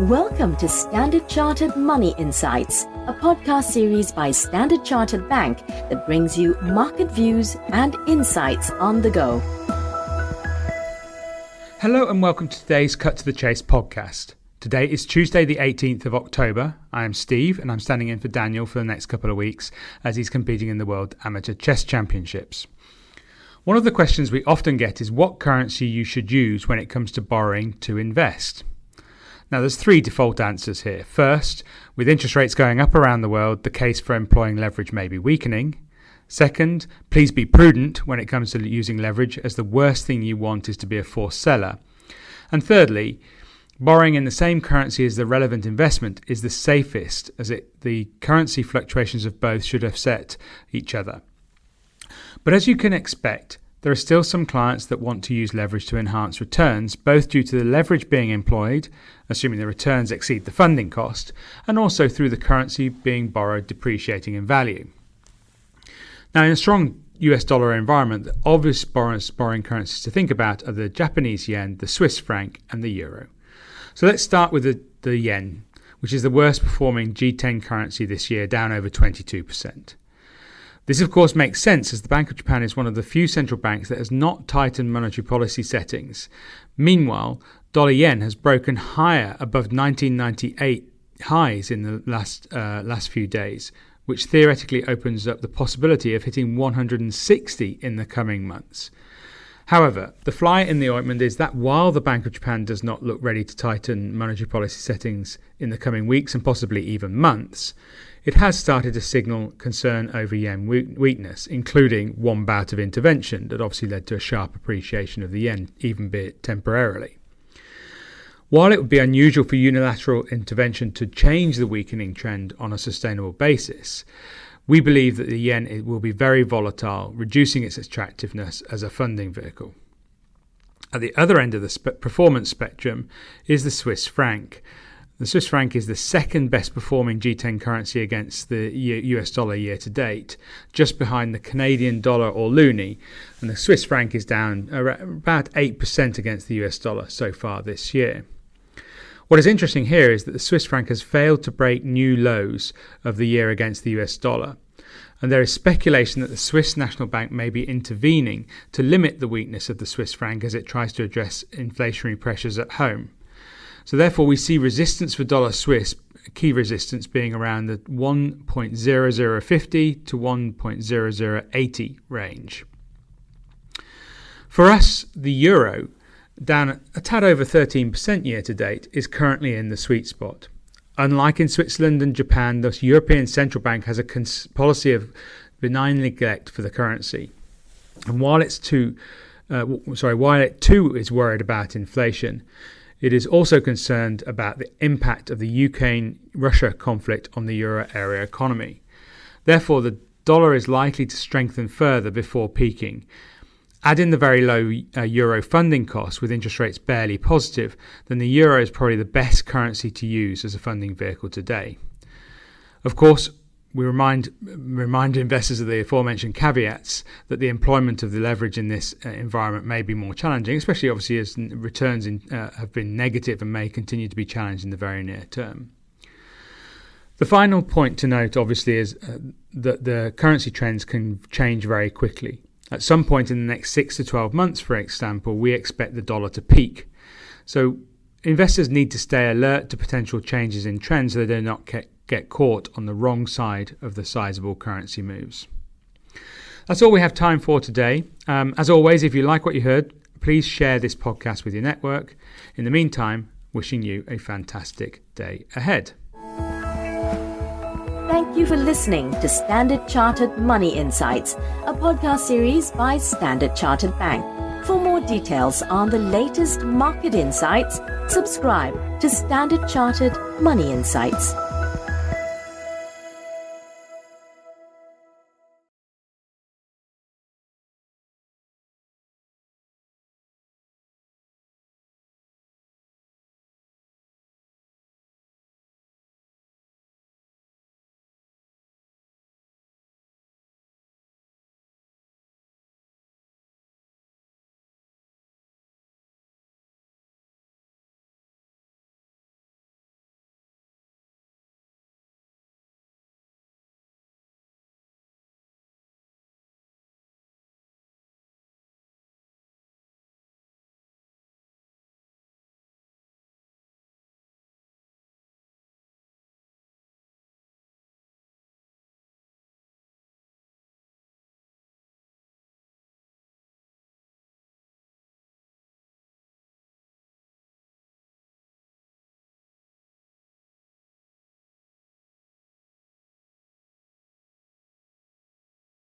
Welcome to Standard Chartered Money Insights, a podcast series by Standard Chartered Bank that brings you market views and insights on the go. Hello and welcome to today's Cut to the Chase podcast. Today is Tuesday the 18th of October. I am Steve and I'm standing in for Daniel for the next couple of weeks as he's competing in the World Amateur Chess Championships. One of the questions we often get is what currency you should use when it comes to borrowing to invest. Now, there's three default answers here. First, with interest rates going up around the world, the case for employing leverage may be weakening. Second, please be prudent when it comes to using leverage, as the worst thing you want is to be a forced seller. And thirdly, borrowing in the same currency as the relevant investment is the safest, as the currency fluctuations of both should offset each other. But as you can expect, there are still some clients that want to use leverage to enhance returns, both due to the leverage being employed, assuming the returns exceed the funding cost, and also through the currency being borrowed depreciating in value. Now, in a strong US dollar environment, the obvious borrowing currencies to think about are the Japanese yen, the Swiss franc, and the euro. So let's start with the yen, which is the worst performing G10 currency this year, down over 22%. This, of course, makes sense as the Bank of Japan is one of the few central banks that has not tightened monetary policy settings. Meanwhile, dollar-yen has broken higher above 1998 highs in the last few days, which theoretically opens up the possibility of hitting 160 in the coming months. However, the fly in the ointment is that while the Bank of Japan does not look ready to tighten monetary policy settings in the coming weeks and possibly even months, it has started to signal concern over yen weakness, including one bout of intervention that obviously led to a sharp appreciation of the yen, even be it temporarily. While it would be unusual for unilateral intervention to change the weakening trend on a sustainable basis, we believe that the yen will be very volatile, reducing its attractiveness as a funding vehicle. At the other end of the performance spectrum is the Swiss franc. The Swiss franc is the second best performing G10 currency against the US dollar year to date, just behind the Canadian dollar or loonie, and the Swiss franc is down about 8% against the US dollar so far this year. What is interesting here is that the Swiss franc has failed to break new lows of the year against the US dollar, and there is speculation that the Swiss National Bank may be intervening to limit the weakness of the Swiss franc as it tries to address inflationary pressures at home. So therefore we see resistance for dollar Swiss, key resistance being around the 1.0050 to 1.0080 range. For us, the euro, down a tad over 13% year to date, is currently in the sweet spot. Unlike in Switzerland and Japan, the European Central Bank has a policy of benign neglect for the currency. And while it too is worried about inflation, it is also concerned about the impact of the Ukraine-Russia conflict on the euro area economy. Therefore, the dollar is likely to strengthen further before peaking. Add in the very low euro funding costs with interest rates barely positive, then the euro is probably the best currency to use as a funding vehicle today. Of course, we remind investors of the aforementioned caveats that the employment of the leverage in this environment may be more challenging, especially obviously as returns have been negative and may continue to be challenged in the very near term. The final point to note obviously is that the currency trends can change very quickly. At some point in the next 6 to 12 months, for example, we expect the dollar to peak. So investors need to stay alert to potential changes in trends so they do not get caught on the wrong side of the sizable currency moves. That's all we have time for today. As always, if you like what you heard, please share this podcast with your network. In the meantime, wishing you a fantastic day ahead. Thank you for listening to Standard Chartered Money Insights, a podcast series by Standard Chartered Bank. For more details on the latest market insights, subscribe to Standard Chartered Money Insights.